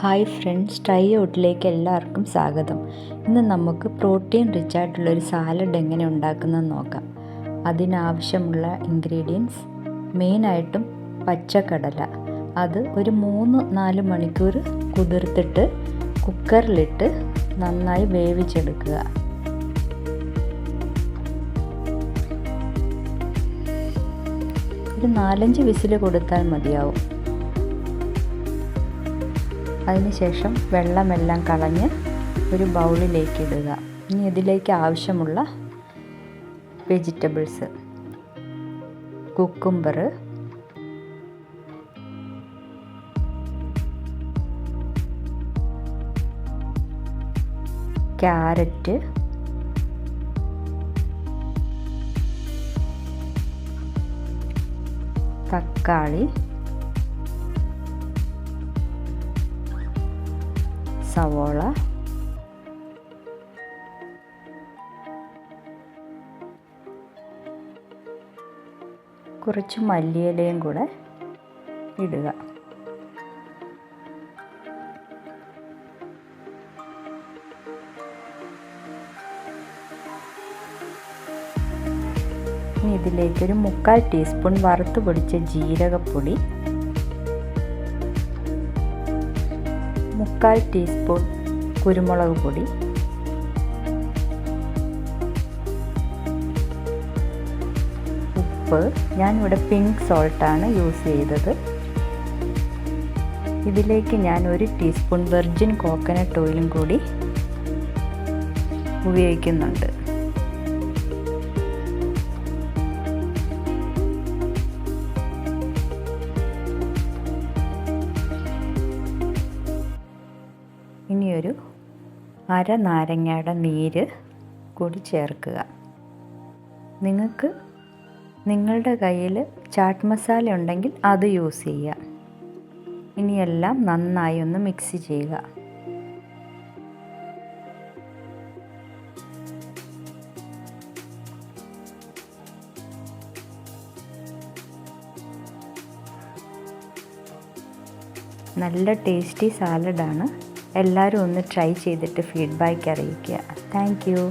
Hi friends, try ഔട്ടിലേക്ക് എല്ലാവർക്കും സ്വാഗതം. ഇന്ന് നമുക്ക് പ്രോട്ടീൻ റിച്ച് ആയിട്ടുള്ളൊരു സാലഡ് എങ്ങനെ ഉണ്ടാക്കുന്നതെന്ന് നോക്കാം. അതിനാവശ്യമുള്ള ഇൻഗ്രീഡിയൻസ് മെയിനായിട്ടും പച്ചക്കടല. അത് ഒരു 3-4 മണിക്കൂർ കുതിർത്തിട്ട് കുക്കറിലിട്ട് നന്നായി വേവിച്ചെടുക്കുക. ഒരു 4-5 വിസിൽ കൊടുത്താൽ മതിയാവും. അതിനുശേഷം വെള്ളമെല്ലാം കളഞ്ഞ് ഒരു ബൗളിലേക്ക് ഇടുക. ഇനി ഇതിലേക്ക് ആവശ്യമുള്ള വെജിറ്റബിൾസ്: കുക്കുംബർ, ക്യാരറ്റ്, തക്കാളി, സവോള, കുറച്ച് മല്ലിയിലയും കൂടെ ഇടുക. ഇനി ഇതിലേക്കൊരു 1/4 ടീസ്പൂൺ വറുത്ത് പൊടിച്ച ജീരകപ്പൊടി, 1/4 ടീസ്പൂൺ കുരുമുളക് പൊടി, ഉപ്പ്. ഞാനിവിടെ പിങ്ക് സോൾട്ടാണ് യൂസ് ചെയ്തത്. ഇതിലേക്ക് ഞാൻ 1 ടീസ്പൂൺ വെർജിൻ കോക്കനട്ട് ഓയിലും കൂടി ഉപയോഗിക്കുന്നുണ്ട്. ഇനിയൊരു അര നാരങ്ങയുടെ നീര് കൂടി ചേർക്കുക. നിങ്ങൾക്ക് നിങ്ങളുടെ കയ്യിൽ ചാട്ട് മസാല ഉണ്ടെങ്കിൽ അത് യൂസ് ചെയ്യുക. ഇനിയെല്ലാം നന്നായി ഒന്ന് മിക്സ് ചെയ്യുക. നല്ല ടേസ്റ്റി സാലഡാണ്. എല്ലാവരും ഒന്ന് ട്രൈ ചെയ്തിട്ട് ഫീഡ്ബാക്ക് അറിയിക്കുക. Thank you.